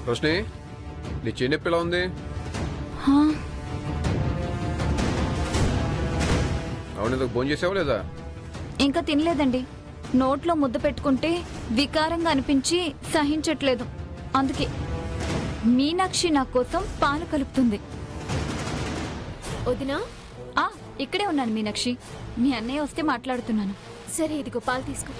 రోషిని, నీ చేయి నొప్పి ఎలా ఉంది? హా, అవును, ఎందుకు భోజనం చేసావా లేదా? ఇంకా తినలేదండి. నోట్లో ముద్ద పెట్టుకుంటే వికారంగా అనిపించి సహించట్లేదు. అందుకే మీనాక్షి నా కోసం పాలు కలుపుతుంది. వదినా, ఆ ఇక్కడే ఉన్నాను మీనాక్షి. మీ అన్నయ్య వస్తే మాట్లాడుతున్నాను. సరే ఇదిగో పాలు తీసుకో.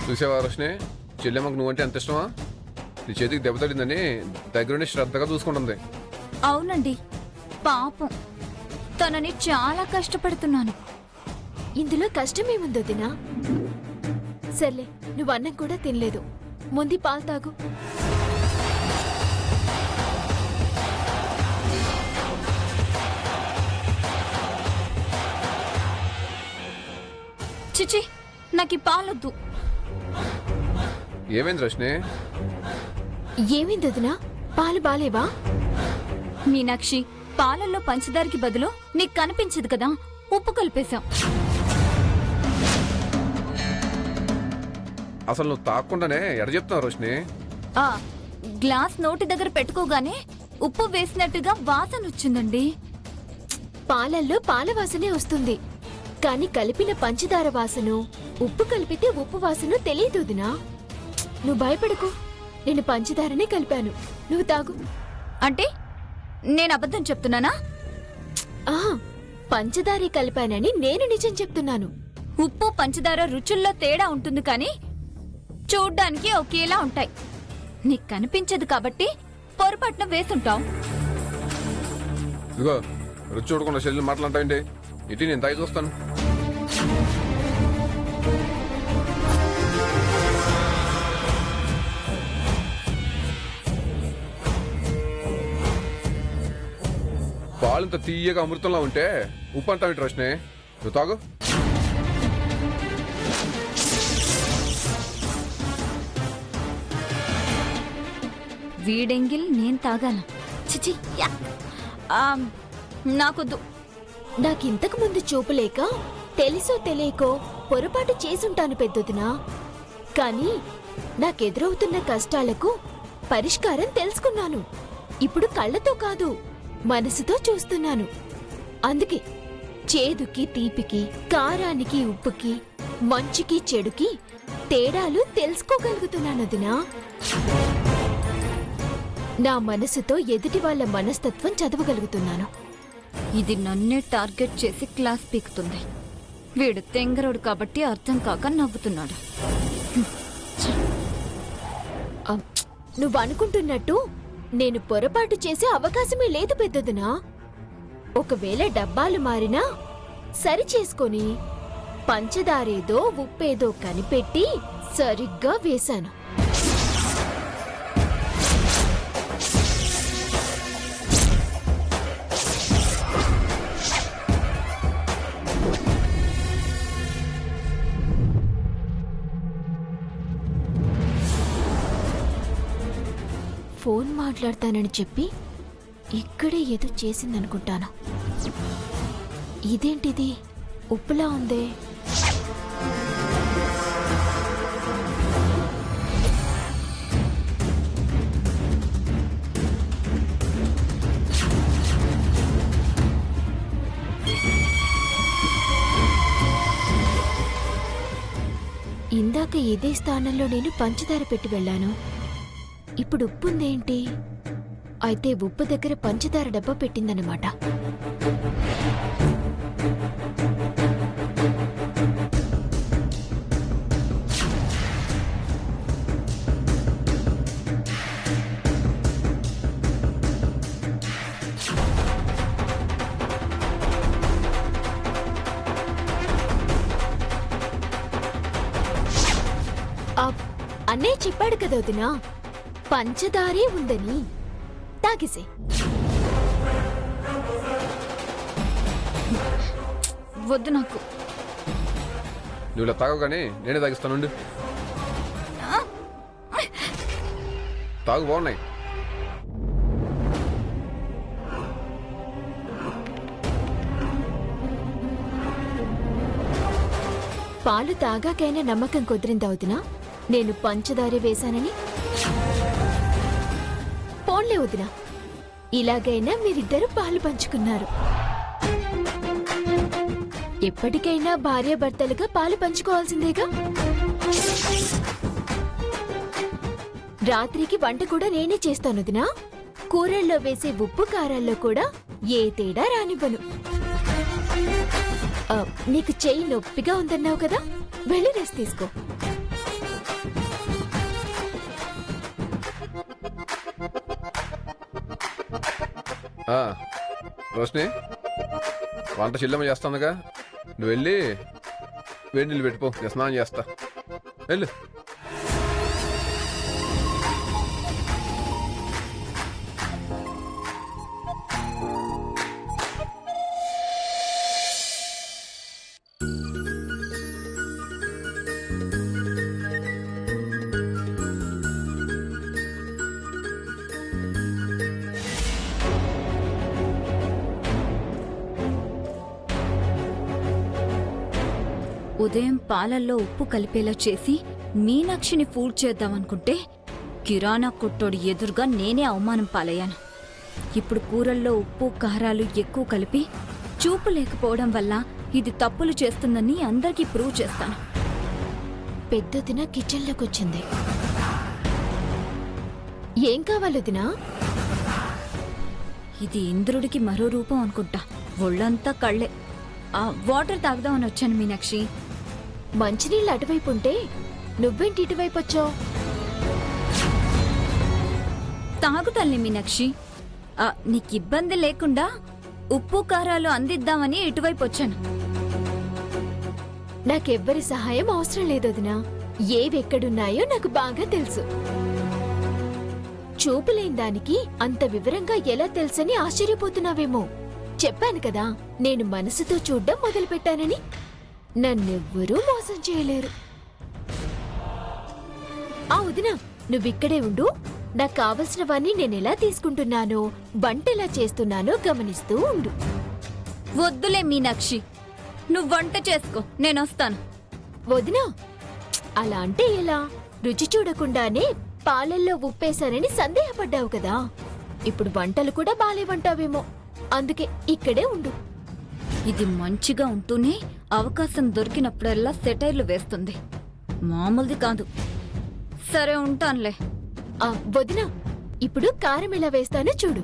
చూసావా రోషిని, చెల్లెమ్మకు నువ్వంటే ఎంత ఇష్టమా? నీ చేతికి దెబ్బ తగిలిందని దగ్గరుండి శ్రద్ధగా చూసుకుంటుంది. అవునండి, పాపం తనని చాలా కష్టపడుతున్నాను. ఇందులో కష్టమేముంది వదినా? సర్లే, నువ్వు అన్నం కూడా తినలేదు, ముందు పాలు తాగు. చిచి, నాకు ఈ పాలొద్దు. ఏమైంది రోషిని? ఏమైంది వదినా? పాలు బాలేవా? మీనాక్షి, పాలల్లో పంచదారకి బదులు నీకు కనిపించదు కదా, ఉప్పు కలిపేశాం. అసలు నువ్వు తాక్కుండానే ఎడ చెప్తున్నావు రోషిని? ఆ గ్లాస్ నోటి దగ్గర పెట్టుకోగానే ఉప్పు వేసినట్టుగా వాసన వచ్చిందండి. పాలల్లో పాల వాసనే వస్తుంది, కానీ కలిపిన పంచదార వాసన, ఉప్పు కలిపితే ఉప్పు వాసన తెలియదు వదినా. నువ్వు భయపడకు, నేను పంచదారనే కలిపాను, నువ్వు తాగు. అంటే నేను అబద్ధం చెప్తున్నానా? ఆహా, పంచదారే కలిపానని నేను నిజం చెప్తున్నాను. ఉప్పు పంచదార రుచుల్లో తేడా ఉంటుంది, కానీ చూడ్డానికి ఒకేలా ఉంటాయి. నీకు కనిపించదు కాబట్టి పొరపాటున వేసుంటావు. ఇదిగో, రుచి చూడకుండా చెల్లెలు మాట్లాడతాయండి. ఇటు నేను తాగి చూస్తాను. పాలు ఇంత తీయగా అమృతంలో ఉంటే ఉప్పు అంటావు రోషిని? నువ్వు తాగు. వీడెంగిల్ నేను తాగాల? చిచి, యా. నాకొద్దు. నాకింతకు ముందు చూపు లేక తెలుసో తెలియకో పొరపాటు చేసుంటాను పెద్దొదినా, కానీ నాకెదురవుతున్న కష్టాలకు పరిష్కారం తెలుసుకున్నాను. ఇప్పుడు కళ్ళతో కాదు, మనసుతో చూస్తున్నాను. అందుకే చేదుకి తీపికి, కారానికి ఉప్పుకి, మంచికి చెడుకి తేడాలు తెలుసుకోగలుగుతున్నాను వదినా. నా మనసుతో ఎదుటి వాళ్ళ మనస్తత్వం చదవగలుగుతున్నాను. ఇది నన్నే టార్గెట్ చేసి క్లాస్ పీకుతుంది. వీడు తెంగరోడు కాబట్టి అర్థం కాక నవ్వుతున్నాడు. నువ్వు అనుకుంటున్నట్టు నేను పొరపాటు చేసే అవకాశమే లేదు పెద్దదినా. ఒకవేళ డబ్బాలు మారినా సరి చేసుకొని పంచదారేదో ఉప్పేదో కనిపెట్టి సరిగ్గా వేశాను. ఫోన్ మాట్లాడతానని చెప్పి ఇక్కడే ఏదో చేసిందనుకుంటాను. ఇదేంటిది ఉప్పులా ఉందే? ఇందాక ఇదే స్థానంలో నేను పంచదార పెట్టి వెళ్ళాను, ఇప్పుడు ఉప్పు ఉందేంటి? అయితే ఉప్పు దగ్గర పంచదార డబ్బా పెట్టిందన్నమాట. అన్నయ్య చెప్పాడు కదా వదినా, పంచదారే ఉందని. తాగిసే. వద్దు నాకు. నువ్వు ఇలా తాగవు కానీ నేనే తాగిస్తానుండు. తాగు, బాగున్నాయి. పాలు తాగాకైనా నమ్మకం కుదిరిందా వదినా నేను పంచదార వేశానని? పోన్లే వదినా, ఇలాగైనా మీరిద్దరూ పాలు పంచుకున్నారు. ఎప్పటికైనా భార్యాభర్తలుగా పాలు పంచుకోవాల్సిందేగా. రాత్రికి వంట కూడా నేనే చేస్తాను వదినా. కూరల్లో వేసే ఉప్పు కారాల్లో కూడా ఏ తేడా రానివ్వను. నీకు చెయ్యి నొప్పిగా ఉందన్నావు కదా, వెళ్ళి రెస్ట్ తీసుకో. రోషిని, వంట చెల్లెమ్మ చేస్తానుగా, నువ్వు వెళ్ళి వేడి నీళ్ళు పెట్టిపో, నేను స్నానం చేస్తా. వెళ్ళు. ఉదయం పాలల్లో ఉప్పు కలిపేలా చేసి మీనాక్షిని ఫూడ్ చేద్దామనుకుంటే కిరాణా కొట్టోడి ఎదురుగా నేనే అవమానం పాలయ్యాను. ఇప్పుడు కూరల్లో ఉప్పు కారాలు ఎక్కువ కలిపి చూపు లేకపోవడం వల్ల ఇది తప్పులు చేస్తుందని అందరికీ ప్రూవ్ చేస్తాను. పెద్దదిన కిచెన్లోకి వచ్చింది. ఏం కావాలొదినా? ఇది ఇంద్రుడికి మరో రూపం అనుకుంటా. ఒళ్ళంతా కళ్ళే. వాటర్ తాగుదామని వచ్చాను మీనాక్షి. మంచినీళ్ళు అటువైపు ఉంటే నువ్వేంటి ఇటువైపు వచ్చావు? తాగుతానులే మీనాక్షి. నీకు ఇబ్బంది లేకుండా ఉప్పు కారాలు అందిద్దామని ఇటువైపు వచ్చాను. నాకెవ్వరి సహాయం అవసరం లేదు వదినా. ఏవెక్కడున్నాయో నాకు బాగా తెలుసు. చూపులేని దానికి అంత వివరంగా ఎలా తెలుసని ఆశ్చర్యపోతున్నావేమో. చెప్పాను కదా, నేను మనసుతో చూడ్డం మొదలుపెట్టానని. నన్నెవ్వరూ మోసం చేయలేరు. వదినా, నువ్విక్కడే ఉండు. నాకు కావలసినవన్నీ నేనెలా తీసుకుంటున్నానో, వంటెలా చేస్తున్నానో గమనిస్తూ ఉండు. వద్దులే మీనాక్షి, నువ్వు వంట చేసుకో, నేనొస్తాను. వదినా, అలా అంటే ఎలా? రుచి చూడకుండానే పాలల్లో ఉప్పేశానని సందేహపడ్డావు కదా. ఇప్పుడు వంటలు కూడా బాలేవంటావేమో. అందుకే ఇక్కడే ఉండు. ఇది మంచిగా ఉంటూనే అవకాశం దొరికినప్పుడల్లా సెటైర్లు వేస్తుంది. మామూలుది కాదు. సరే, ఉంటానులే. వదినా, ఇప్పుడు కారం ఎలా వేస్తానో చూడు.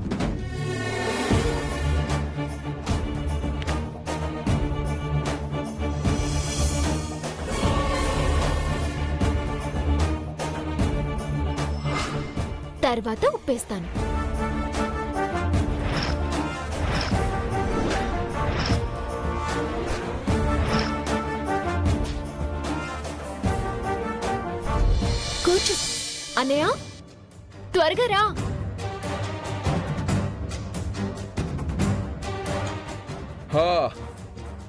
తర్వాత ఉప్పేస్తాను. కూర్చో. అన్నయ్య, త్వరగా రా.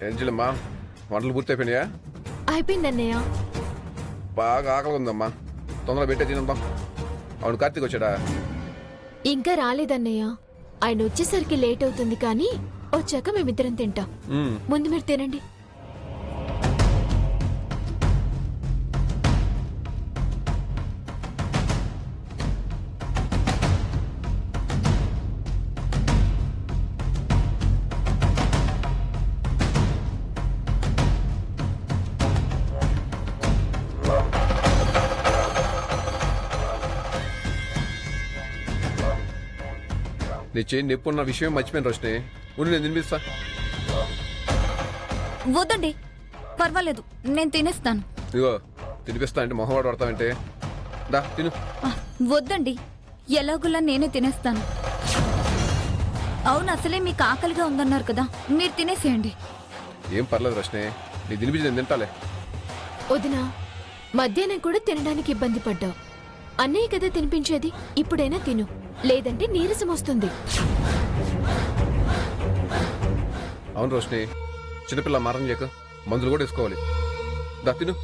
ఏం చెల్లెమ్మా, వంటలు పూర్తయిపోయినాయా? అయిపోయిందన్నయ్య. బాగా ఆకలి ఉందమ్మా, తొందరగా పెట్టే తినందాం. అవును, కార్తీక్ వచ్చాడా? ఇంకా రాలేదన్నయ్య. ఆయన వచ్చేసరికి లేట్ అవుతుంది, కానీ వచ్చాక మేమిద్దరం తింటాం. ముందు మీరు తినండి. నీ చేయి నొప్పి ఉన్న విషయం మర్చిపోయిన రోషిని. ఉండి నేను తినిపిస్తా. వద్దండి, పర్వాలేదు, నేను తినేస్తాను. ఇదిగో తినిపిస్తా అంటే మొహవాడు పడతావంటే. దా తిను. వద్దండి, ఎలాగులా నేనే తినేస్తాను. అవును, అసలే మీకు ఆకలిగా ఉందన్నారు కదా, మీరు తినేసేయండి. ఏం పర్లేదు రోషిని, నీ తినిపించి నేను తింటాలే. వదినా, మధ్యాహ్నం కూడా తినడానికి ఇబ్బంది పడ్డావు. అన్నయ్య కదా తినిపించేది, ఇప్పుడైనా తిను, లేదంటే నీరసం వస్తుంది. అవును రోషిని, చిన్నపిల్ల మారం చేయక, మందులు కూడా వేసుకోవాలి. దా తిను.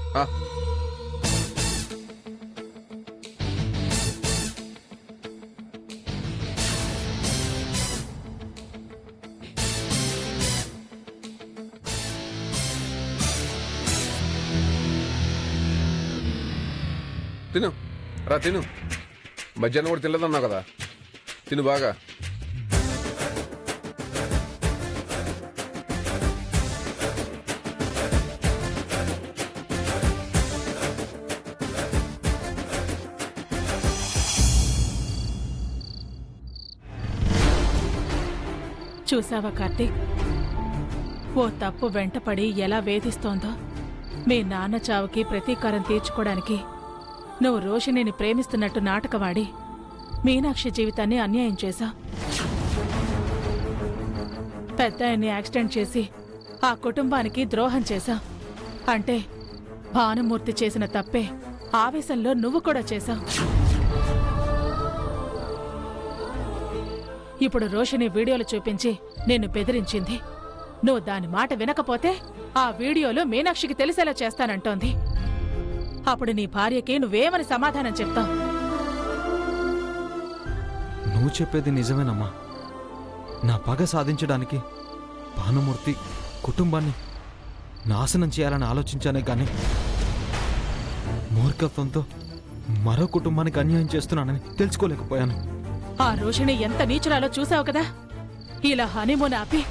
తిను రా తిను. మధ్యాహ్నం కూడా తినలేదన్నావు కదా, తిను బాగా. చూసావా కార్తీక్, ఓ తప్పు వెంటపడి ఎలా వేధిస్తోందో. మీ నాన్న చావుకి ప్రతీకారం తీర్చుకోవడానికి నువ్వు రోషిణిని ప్రేమిస్తున్నట్టు నాటకవాడి మీనాక్షి జీవితాన్ని అన్యాయం చేశావు. పెద్ద ఆయన్ని యాక్సిడెంట్ చేసి ఆ కుటుంబానికి ద్రోహం చేశావు. అంటే భానుమూర్తి చేసిన తప్పే ఆవేశంలో నువ్వు కూడా చేశావు. ఇప్పుడు రోషిని వీడియోలు చూపించి నిన్ను బెదిరించింది. నువ్వు దాని మాట వినకపోతే ఆ వీడియోలు మీనాక్షికి తెలిసేలా చేస్తానంటోంది. అప్పుడు నీ భార్యకి నువ్వేమని సమాధానం చెప్తావు? నువ్వు చెప్పేది నిజమేనమ్మా. నా పగ సాధించడానికి భానుమూర్తి కుటుంబాన్ని నాశనం చేయాలని ఆలోచించానే కానీ మూర్ఖత్వంతో మరో కుటుంబానికి అన్యాయం చేస్తున్నానని తెలుసుకోలేకపోయాను. ఆ రోషిణి ఎంత నీచురాలో చూసావు కదా. ఇలా హనీమూన్ ఆపి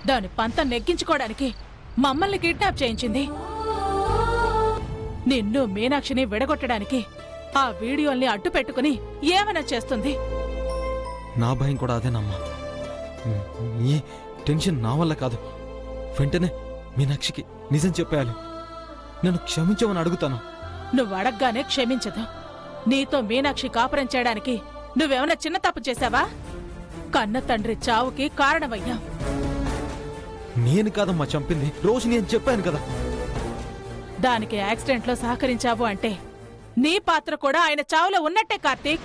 దాని పంతం నెగ్గించుకోవడానికి మమ్మల్ని కిడ్నాప్ చేయించింది. నిన్ను మీనాక్షిని విడగొట్టడానికి ఆ వీడియోల్ని అడ్డు పెట్టుకుని ఏమైనా చేస్తుంది. నా భయం కూడా అదేనమ్మా. ఈ టెన్షన్ నా వల్ల కాదు. వెంటనే మీనాక్షికి నిజం చెప్పేయాలి. నన్ను క్షమించమని అడుగుతాను. నువ్వు అడగ్గానే క్షమించదు. నీతో మీనాక్షి కాపురం చేయడానికి నువ్వేమైనా చిన్న తప్పు చేశావా? కన్న తండ్రి చావుకి కారణమయ్యా. నేను కాదమ్మా చంపింది, రోషిని అని చెప్పాను కదా. దానికి యాక్సిడెంట్లో సహకరించావు అంటే నీ పాత్ర కూడా ఆయన చావులో ఉన్నట్టే కార్తీక్.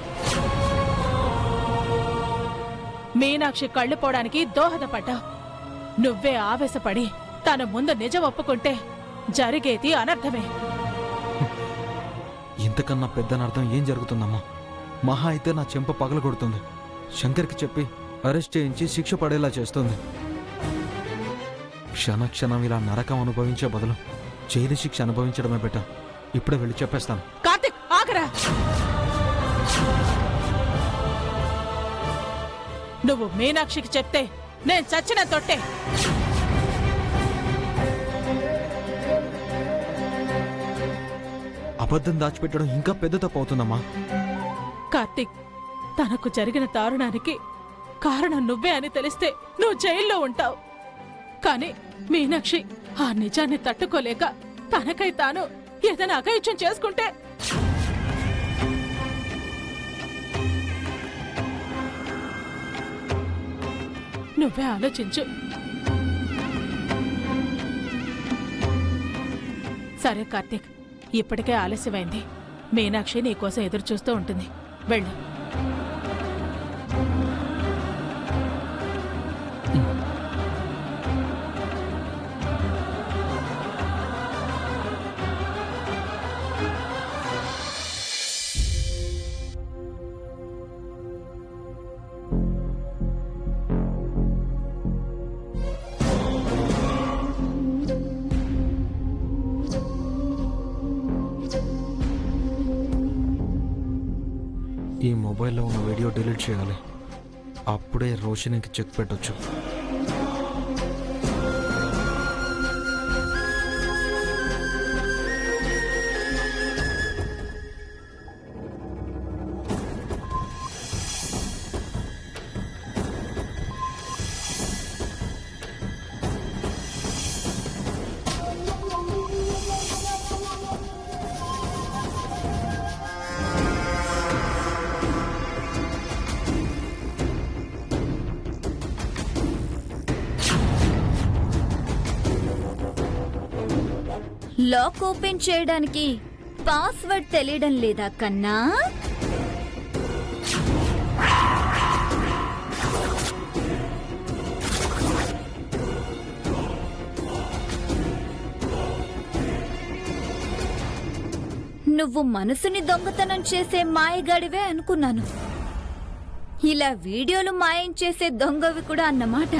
మీనాక్షి కళ్ళు పోవడానికి దోహదపడ్డావు. నువ్వే ఆవేశపడి తన ముందు నిజం ఒప్పుకుంటే జరిగేది అనర్థమే. ఇంతకన్నా పెద్ద అర్థం ఏం జరుగుతుందమ్మా? మహా అయితే నా చెంప పగలగొడుతుంది. శంకర్కి చెప్పి అరెస్ట్ చేయించి శిక్ష పడేలా చేస్తుంది. క్షణక్షణం ఇలా నరకం అనుభవించే బదులు జైలు శిక్ష అనుభవించడమే బెటర్. ఇప్పుడే వెళ్ళి చెప్పేస్తాను. కార్తీక్ ఆగరా. నువ్వు మీనాక్షికి చెప్తే నేను చచ్చిన తొట్టే. అబద్ధం దాచిపెట్టడం ఇంకా పెద్ద తప్పు అవుతుందమ్మా. కార్తీక్, తనకు జరిగిన దారుణానికి కారణం నువ్వే అని తెలిస్తే నువ్వు జైల్లో ఉంటావు. కాని మీనాక్షి ఆ నిజాన్ని తట్టుకోలేక తనకై తాను ఏదైనా అఘాయిత్యం చేసుకుంటే నువ్వే ఆలోచించు. సరే కార్తీక్, ఇప్పటికే ఆలస్యమైంది. మీనాక్షి నీకోసం ఎదురు చూస్తూ ఉంటుంది. వెళ్ళు. ఈ మొబైల్లో ఉన్న వీడియో డిలీట్ చేయాలి. అప్పుడే రోషినికి చెక్ పెట్టొచ్చు. లాక్ ఓపెన్ చేయడానికి పాస్వర్డ్ తెలియడం లేదా కన్నా? నువ్వు మనసుని దొంగతనం చేసే మాయగాడివే అనుకున్నాను. ఇలా వీడియోలు మాయం చేసే దొంగవి కూడా అన్నమాట.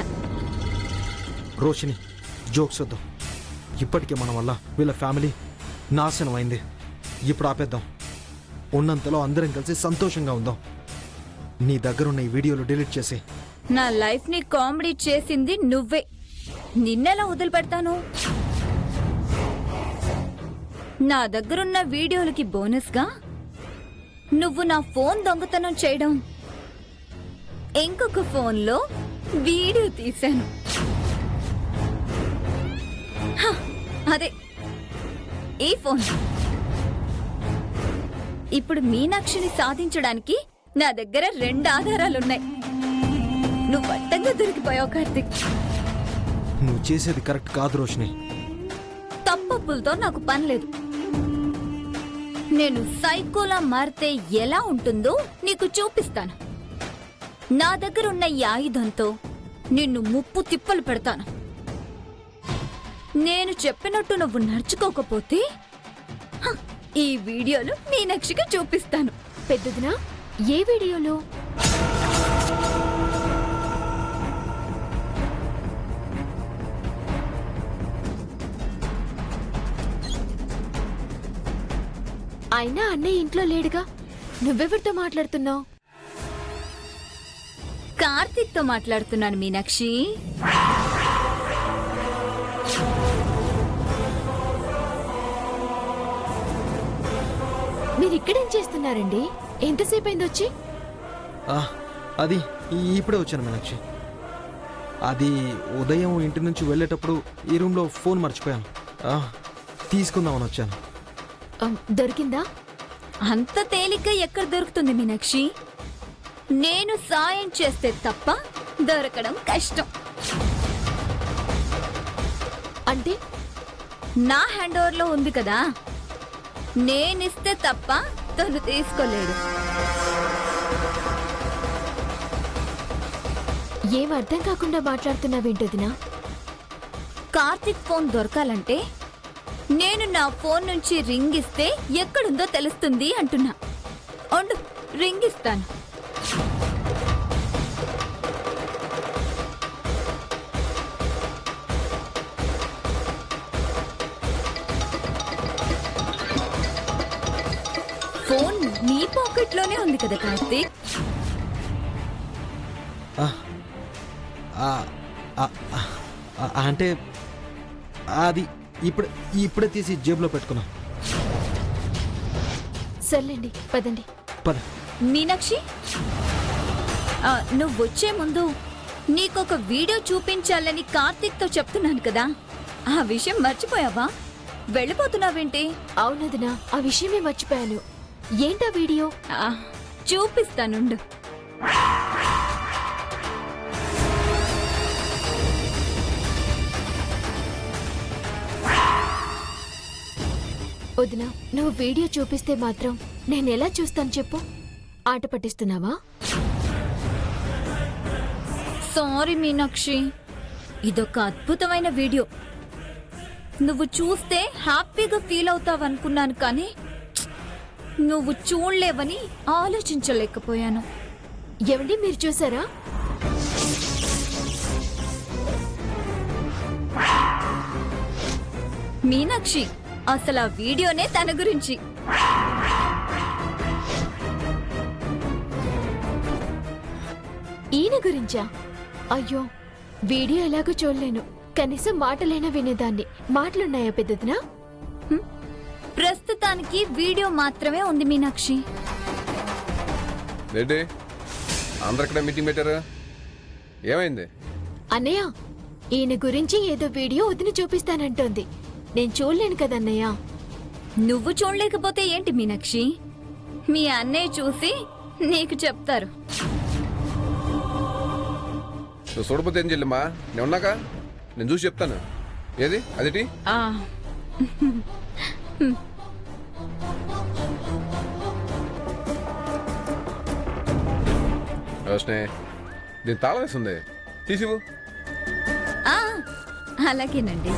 రోషిని, జోక్స్ వద్దాం. ఇప్పటికే మన వల్ల వీళ్ళ ఫ్యామిలీ నాశనం అయింది. ఇప్పుడు ఆపేద్దాం. ఉన్నంతలో అందరం కలిసి సంతోషంగా ఉందాం. నీ దగ్గరున్న ఈ వీడియోలు డిలీట్ చేసి. నా లైఫ్ ని కామెడీ చేసింది నువ్వే. నిన్నెలా వదిలిపెడతాను? నా దగ్గరున్న వీడియోలకి బోనస్గా నువ్వు నా ఫోన్ దొంగతనం చేయడం, ఇంకొక ఫోన్లో వీడియో తీశాను. హ, అదే ఈ ఫోన్. ఇప్పుడు మీనాక్షిని సాధించడానికి నా దగ్గర 2 ఆధారాలున్నాయి. నువ్వు అడ్డంగా దొరికిపోయావు కార్తిక్. నువ్వు చేసేది కరెక్ట్ కాదు రోషిని. తప్పప్పులతో నాకు పని లేదు. నేను సైకోలా మారితే ఎలా ఉంటుందో నీకు చూపిస్తాను. నా దగ్గర ఉన్న ఈ ఆయుధంతో నిన్ను ముప్పు తిప్పలు పెడతాను. నేను చెప్పినట్టు నువ్వు నడుచుకోకపోతే హ, ఈ వీడియోలు మీనాక్షికి చూపిస్తాను. పెద్దదినా, ఏ వీడియోలో? అయినా అన్నయ్య ఇంట్లో లేడుగా, నువ్వెవరితో మాట్లాడుతున్నావు? కార్తిక్ తో మాట్లాడుతున్నాను మీనాక్షి. మీరు ఇక్కడేం చేస్తున్నారండి? ఎంతసేపు అయింది వచ్చి? అది ఇప్పుడే వచ్చాను మీనాక్షి. అది ఉదయం ఇంటి నుంచి వెళ్ళేటప్పుడు ఈ రూమ్లో ఫోన్ మర్చిపోయాను. తీసుకుందామని వచ్చాను. దొరికిందా? అంత తేలిగ్గా ఎక్కడ దొరుకుతుంది మీనాక్షి? నేను సాయం చేస్తే తప్ప దొరకడం కష్టం. అంటే నా హ్యాండ్ ఓవర్ లో ఉంది కదా, నేనిస్తే తప్ప తను తీసుకోలేడు. ఏం అర్థం కాకుండా మాట్లాడుతున్నావేంటదినా? కార్తిక్ ఫోన్ దొరకాలంటే నేను నా ఫోన్ నుంచి రింగ్ ఇస్తే ఎక్కడుందో తెలుస్తుంది అంటున్నా. ఉండు, రింగ్ ఇస్తాను. ఫోన్ నీ పాకెట్ లోనే ఉంది కదా కార్తీక్. అంటే అది ఇప్పుడే తీసి జేబులో పెట్టుకున్నా. సర్లేండి, పదండి. పద. మీనాక్షి, నువ్వు వచ్చే ముందు నీకొక వీడియో చూపించాలని కార్తీక్ తో చెప్తున్నాను కదా, ఆ విషయం మర్చిపోయావా? వెళ్ళిపోతున్నావేంటి? అవునదినా, ఆ విషయమే మర్చిపోయాను. ఏంటా వీడియో? చూపిస్తానుండు. వదినా, నువ్వు వీడియో చూపిస్తే మాత్రం నేను ఎలా చూస్తాను చెప్పు? ఆట పట్టిస్తున్నావా? సారీ మీనాక్షి, ఇదొక అద్భుతమైన వీడియో. నువ్వు చూస్తే హ్యాపీగా ఫీల్ అవుతావనుకున్నాను, కానీ నువ్వు చూడలేవని ఆలోచించలేకపోయాను. ఏమండి, మీరు చూసారా? మీనాక్షి, అసలు ఆ వీడియోనే తన గురించి. ఈయన గురించా? అయ్యో, వీడియో ఎలాగో చూడలేను. కనీసం మాటలైనా వినేదాన్ని. మాటలున్నాయా పెద్దదినా? ప్రస్తుతానికి వీడియో మాత్రమే ఉంది మీనాక్షి. ఏంటి అందరికీ మీటింగ్ పెట్టారు? ఏమైంది? అన్నయ్య, ఈయన గురించి ఏదో వీడియో వదిలి చూపిస్తానంటోంది. నేను చూడలేను కదన్నయ్య. నువ్వు చూడలేకపోతే ఏంటి మీనాక్షి? మీ అన్నయ్య చూసి నీకు చెప్తారు. నువ్వు చూడపోతే ఏం చెల్లెమ్మా, నేను ఉన్నాక నేను చూసి చెప్తాను. ఏది అదిటి? రోషనే, దీని తాళం వేస్తుంది, తీసివు. అలాగేనండి.